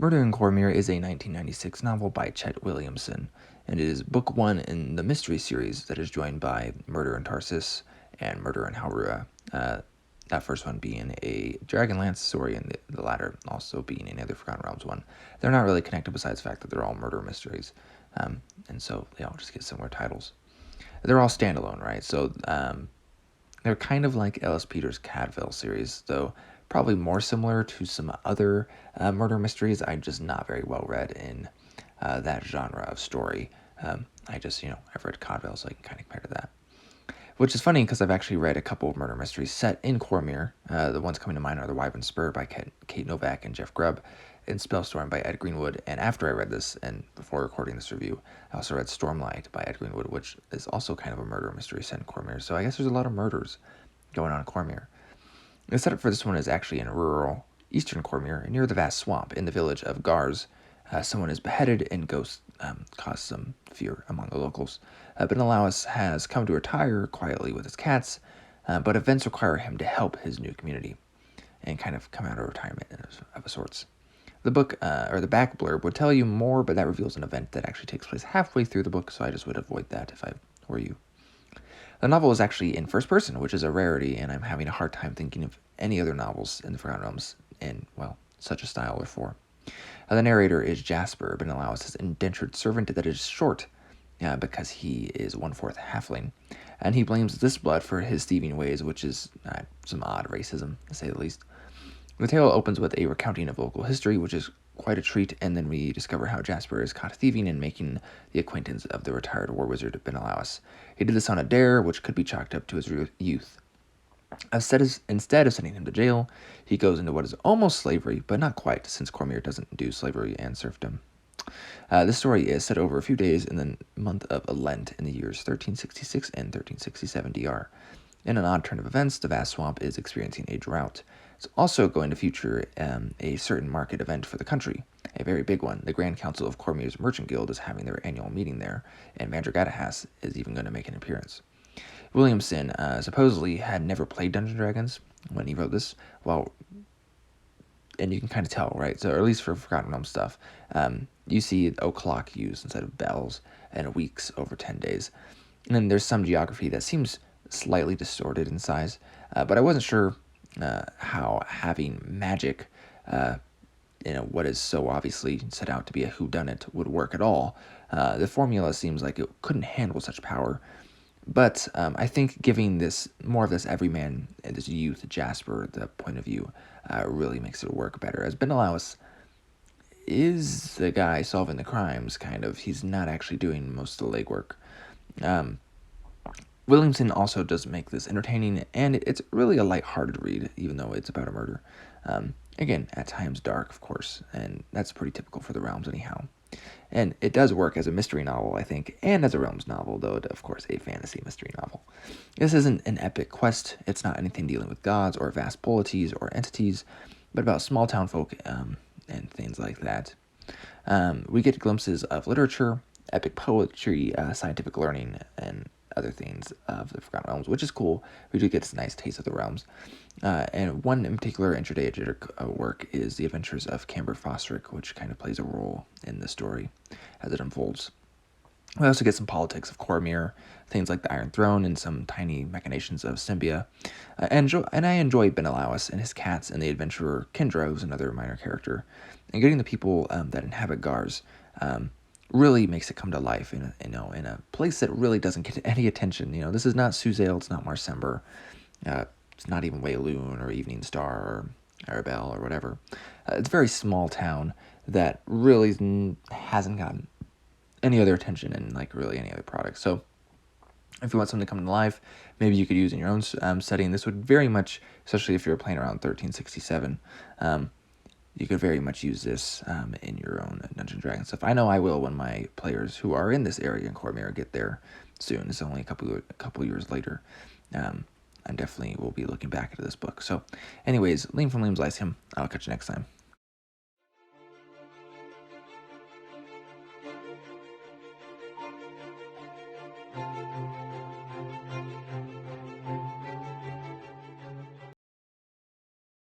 Murder in Cormyr is a 1996 novel by Chet Williamson, and it is book one in the mystery series that is joined by Murder in Tarsus and Murder in Haurua. That first one being a Dragonlance story, and the latter also being another Forgotten Realms one. They're not really connected besides the fact that they're all murder mysteries, and so they all just get similar titles. They're all standalone, right? So they're kind of like Ellis Peters' Cadville series, though probably more similar to some other murder mysteries. I'm just not very well read in that genre of story. I've read Cadville, so I can kind of compare to that. Which is funny because I've actually read a couple of murder mysteries set in Cormyr. The ones coming to mind are The Wyvern Spur by Kate Novak and Jeff Grubb, and Spellstorm by Ed Greenwood. And after I read this, and before recording this review, I also read Stormlight by Ed Greenwood, which is also kind of a murder mystery set in Cormyr. So I guess there's a lot of murders going on in Cormyr. The setup for this one is actually in rural eastern Cormyr, near the vast swamp in the village of Gars. Someone is beheaded, and ghosts cause some fear among the locals. Benelawis has come to retire quietly with his cats, but events require him to help his new community and kind of come out of retirement of a sorts. The book, or the back blurb, would tell you more, but that reveals an event that actually takes place halfway through the book, so I just would avoid that if I were you. The novel is actually in first person, which is a rarity, and I'm having a hard time thinking of any other novels in the Forgotten Realms in, well, such a style before. The narrator is Jasper, Benelawis' indentured servant that is short, because he is 1/4 halfling, and he blames this blood for his thieving ways, which is some odd racism, to say the least. The tale opens with a recounting of local history, which is quite a treat, and then we discover how Jasper is caught thieving and making the acquaintance of the retired war wizard Benelawis. He did this on a dare, which could be chalked up to his youth. Instead of sending him to jail, he goes into what is almost slavery, but not quite, since Cormyr doesn't do slavery and serfdom. This story is set over a few days in the month of Lent in the years 1366 and 1367 DR. In an odd turn of events, the vast swamp is experiencing a drought. It's also going to feature a certain market event for the country, a very big one. The Grand Council of Cormyr's Merchant Guild is having their annual meeting there, and Mandragatahas is even going to make an appearance. Williamson supposedly had never played Dungeons & Dragons when he wrote this, and you can kind of tell, right? So, or at least for Forgotten Realms stuff, you see o'clock used instead of bells, and weeks over 10 days. And then there's some geography that seems slightly distorted in size, but I wasn't sure how having magic, what is so obviously set out to be a whodunit, would work at all. The formula seems like it couldn't handle such power. But I think giving this more of this everyman, this youth Jasper, the point of view, really makes it work better. As Benelawis is the guy solving the crimes, kind of. He's not actually doing most of the legwork. Williamson also does make this entertaining, and it's really a lighthearted read, even though it's about a murder. Again, at times dark, of course, and that's pretty typical for the Realms anyhow. And it does work as a mystery novel, I think, and as a Realms novel, though, of course, a fantasy mystery novel. This isn't an epic quest. It's not anything dealing with gods or vast polities or entities, but about small town folk and things like that. We get glimpses of literature, epic poetry, scientific learning, and other things of the Forgotten Realms, which is cool. We do get a nice taste of the Realms. And one in particular introductory work is The Adventures of Camber Fosric, which kind of plays a role in the story as it unfolds. We also get some politics of Cormyr, things like the Iron Throne, and some tiny machinations of Symbia. And I enjoy Benelawis and his cats, and the adventurer Kendra, who's another minor character. And getting the people that inhabit Gars really makes it come to life in a place that really doesn't get any attention. This is not Suzale, it's not Marsember, it's not even Wayloon or Evening Star or Arabelle or whatever. It's a very small town that really hasn't gotten any other attention in really any other product. So if you want something to come to life, maybe you could use in your own setting. This would very much, especially if you're playing around 1367, you could very much use this in your own Dungeons & Dragons stuff. I know I will when my players who are in this area in Cormyr get there soon. It's only a couple years later. I definitely will be looking back into this book. So anyways, Liam from Liam's Lyceum. I'll catch you next time.